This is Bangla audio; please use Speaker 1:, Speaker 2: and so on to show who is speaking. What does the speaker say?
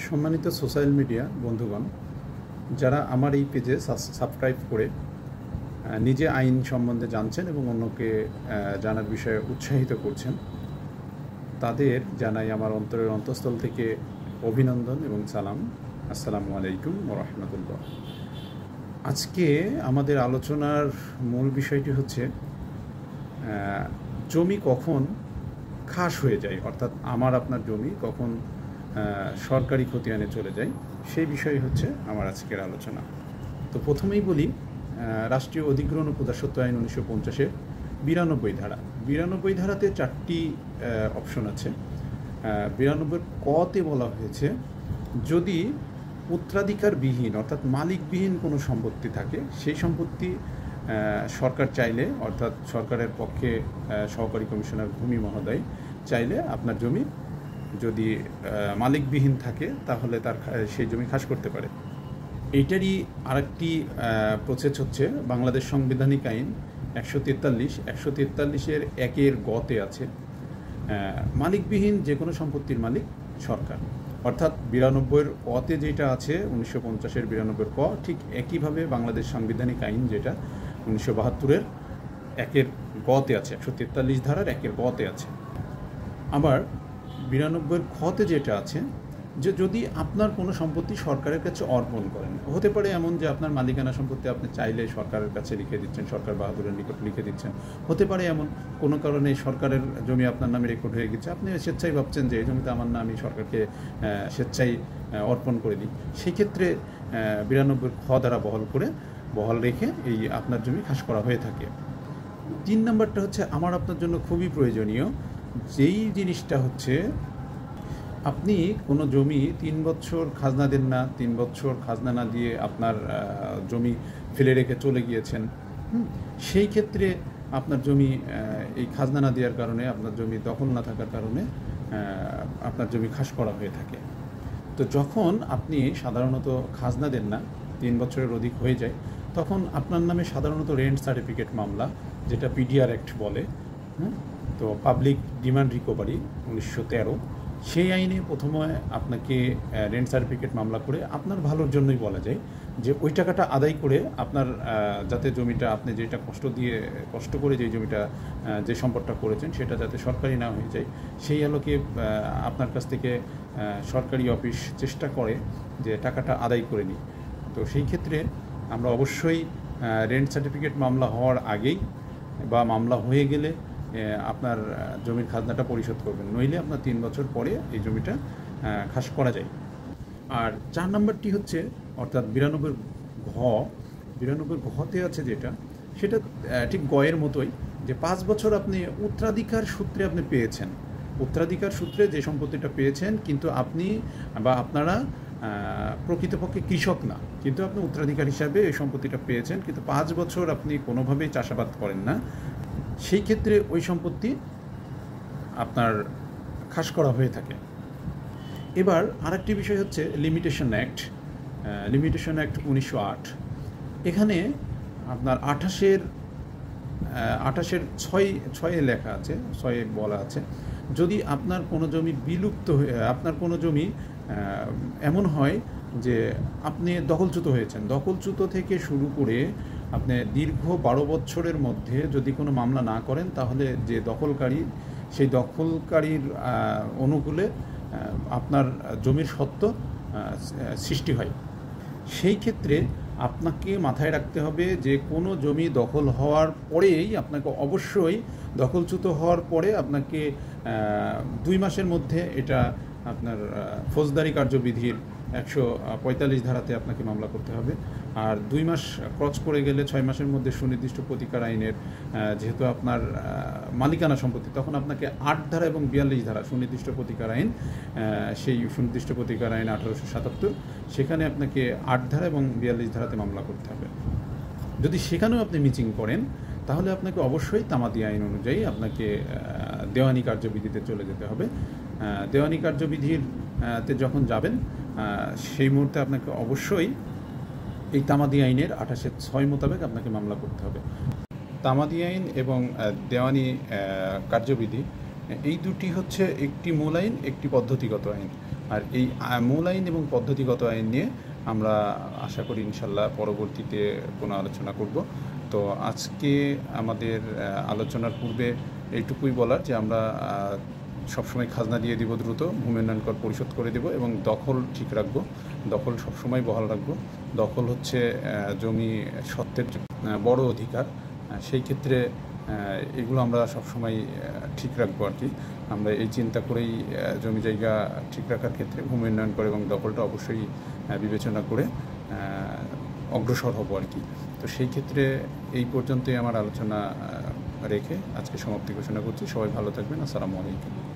Speaker 1: সম্মানিত সোশ্যাল মিডিয়া বন্ধুগণ, যারা আমার এই পেজে সাবস্ক্রাইব করে নিজে আইন সম্বন্ধে জানছেন এবং অন্যকে জানার বিষয়ে উৎসাহিত করছেন, তাদের জানাই আমার অন্তরের অন্তঃস্থল থেকে অভিনন্দন এবং সালাম। আসসালামু আলাইকুম ওয়া রাহমাতুল্লাহ। আজকে আমাদের আলোচনার মূল বিষয়টি হচ্ছে জমি কখন খাস হয়ে যায়, অর্থাৎ আমার আপনার জমি কখন সরকারি খতিয়ানে চলে যায়, সেই বিষয় হচ্ছে আমার আজকের আলোচনা। তো প্রথমেই বলি, রাষ্ট্রীয় অধিগ্রহণ ও প্রজাস্বত্ব আইন 1950-এর 92 ধারা। 92 ধারাতে 4টি অপশন আছে। 92 কতে বলা হয়েছে, যদি উত্তরাধিকারবিহীন অর্থাৎ মালিকবিহীন কোনো সম্পত্তি থাকে, সেই সম্পত্তি সরকার চাইলে, অর্থাৎ সরকারের পক্ষে সহকারী কমিশনার ভূমি মহোদয় চাইলে আপনার জমি যদি মালিকবিহীন থাকে তাহলে তার সেই জমি খাস করতে পারে। এইটারই আরেকটি প্রসেস হচ্ছে বাংলাদেশ সাংবিধানিক আইন 143-143-এর 1-এর গতে আছে, মালিকবিহীন যে কোনো সম্পত্তির মালিক সরকার। অর্থাৎ 92-এর কতে যেটা আছে 1950-এর 92-এর ক, ঠিক একইভাবে বাংলাদেশ সাংবিধানিক আইন যেটা 1972-এর 1-এর গতে আছে, 143 ধারার 1-এর গতে আছে। আবার 92-এর খতে যেটা আছে, যে যদি আপনার কোনো সম্পত্তি সরকারের কাছে অর্পণ করেন, হতে পারে এমন যে আপনার মালিকানা সম্পত্তি আপনি চাইলে সরকারের কাছে লিখে দিচ্ছেন, সরকার বাহাদুরের নিকট লিখে দিচ্ছেন। হতে পারে এমন কোনো কারণে সরকারের জমি আপনার নামে রেকর্ড হয়ে গেছে, আপনি স্বেচ্ছায় ভাবছেন যে এই জমিটা আমার না, আমি সরকারকে স্বেচ্ছায় অর্পণ করে দিই। সেক্ষেত্রে 92-এর খ দ্বারা বহাল রেখে এই আপনার জমি খাস করা হয়ে থাকে। 3 নম্বরটা হচ্ছে আমার আপনার জন্য খুবই প্রয়োজনীয়, যেই জিনিসটা হচ্ছে, আপনি কোনো জমি 3 বছর খাজনা দেন না, 3 বছর খাজনা না দিয়ে আপনার জমি ফেলে রেখে চলে গিয়েছেন, সেই ক্ষেত্রে আপনার জমি এই খাজনা না দেওয়ার কারণে, আপনার জমি দখল না থাকার কারণে আপনার জমি খাস করা হয়ে থাকে। তো যখন আপনি সাধারণত খাজনা দেন না, 3 বছরের অধিক হয়ে যায়, তখন আপনার নামে সাধারণত রেন্ট সার্টিফিকেট মামলা, যেটা পিডিআর অ্যাক্ট বলে, তো পাবলিক ডিমান্ড রিকভারি 1913, সেই আইনে প্রথমে আপনাকে রেন্ট সার্টিফিকেট মামলা করে, আপনার ভালোর জন্যই বলা যায় যে ওই টাকাটা আদায় করে আপনার যাতে জমিটা আপনি যেটা কষ্ট করে যে জমিটা যে সম্পদটা করেছেন সেটা যাতে সরকারি না হয়ে যায়, সেই আলোকে আপনার কাছ থেকে সরকারি অফিস চেষ্টা করে যে টাকাটা আদায় করে নিই। তো সেই ক্ষেত্রে আমরা অবশ্যই রেন্ট সার্টিফিকেট মামলা হওয়ার আগেই বা মামলা হয়ে গেলে আপনার জমির খাজনাটা পরিশোধ করবেন, নইলে আপনার 3 বছর পরে এই জমিটা খাস করা যায়। আর 4 নম্বরটি হচ্ছে, অর্থাৎ 92-এর ঘ, 92-এর ঘতে আছে যেটা, সেটা ঠিক গয়ের মতোই, যে 5 বছর আপনি উত্তরাধিকার সূত্রে আপনি পেয়েছেন, উত্তরাধিকার সূত্রে যে সম্পত্তিটা পেয়েছেন, কিন্তু আপনি বা আপনারা প্রকৃতপক্ষে কৃষক না, কিন্তু আপনি উত্তরাধিকার হিসাবে এই সম্পত্তিটা পেয়েছেন, কিন্তু 5 বছর আপনি কোনোভাবেই চাষাবাদ করেন না, সেই ক্ষেত্রে ওই সম্পত্তি আপনার খাস করা হয়ে থাকে। এবার আরেকটি বিষয় হচ্ছে লিমিটেশন অ্যাক্ট 1908। এখানে আপনার 28-এর 6-এ লেখা আছে, 6-এ বলা আছে, যদি আপনার কোনো জমি বিলুপ্ত হয়ে, আপনার কোনো জমি এমন হয় যে আপনি দখলচ্যুত হয়েছেন, দখলচ্যুত থেকে শুরু করে আপনি দীর্ঘ 12 বছরের মধ্যে যদি কোনো মামলা না করেন, তাহলে যে দখলকারী, সেই দখলকারীর অনুকূলে আপনার জমির সত্ত্ব সৃষ্টি হয়। সেই ক্ষেত্রে আপনাকে মাথায় রাখতে হবে যে কোনো জমি দখল হওয়ার পরেই আপনাকে অবশ্যই, দখলচ্যুত হওয়ার পরে আপনাকে 2 মাসের মধ্যে এটা আপনার ফৌজদারি কার্যবিধির 145 ধারাতে আপনাকে মামলা করতে হবে। আর 2 মাস ক্রস করে গেলে 6 মাসের মধ্যে সুনির্দিষ্ট প্রতিকার আইনের, যেহেতু আপনার মালিকানা সম্পত্তি, তখন আপনাকে 8 ধারা এবং 42 ধারা সুনির্দিষ্ট প্রতিকার আইন, সেই সুনির্দিষ্ট প্রতিকার আইন 1877, সেখানে আপনাকে 8 ধারা এবং 42 ধারাতে মামলা করতে হবে। যদি সেখানেও আপনি মিচিং করেন, তাহলে আপনাকে অবশ্যই তামাদি আইন অনুযায়ী আপনাকে দেওয়ানি কার্যবিধিতে চলে যেতে হবে। দেওয়ানি কার্যবিধির তে যখন যাবেন, সেই মুহূর্তে আপনাকে অবশ্যই এই তামাদি আইনের 28-এর 6 মোতাবেক আপনাকে মামলা করতে হবে। তামাদি আইন এবং দেওয়ানি কার্যবিধি এই দুটি হচ্ছে একটি মূল আইন, একটি পদ্ধতিগত আইন। আর এই মূল আইন এবং পদ্ধতিগত আইন নিয়ে আমরা আশা করি ইনশাল্লাহ পরবর্তীতে কোনো আলোচনা করব। তো আজকে আমাদের আলোচনার পূর্বে এইটুকুই বলার যে আমরা সবসময় খাজনা দিয়ে দিব দ্রুত, ভূমি উন্নয়ন কর পরিশোধ করে দেব এবং দখল ঠিক রাখবো, দখল সবসময় বহাল রাখবো। দখল হচ্ছে জমি সত্ত্বের বড় অধিকার, সেই ক্ষেত্রে এগুলো আমরা সবসময় ঠিক রাখবো আর কি। আমরা এই চিন্তা করেই জমি জায়গা ঠিক রাখার ক্ষেত্রে ভূমি উন্নয়ন করে এবং দখলটা অবশ্যই বিবেচনা করে অগ্রসর হব আর কি। তো সেই ক্ষেত্রে এই পর্যন্তই আমার আলোচনা রেখে আজকে সমাপ্তি ঘোষণা করছি। সবাই ভালো থাকবেন। আসসালামু আলাইকুম।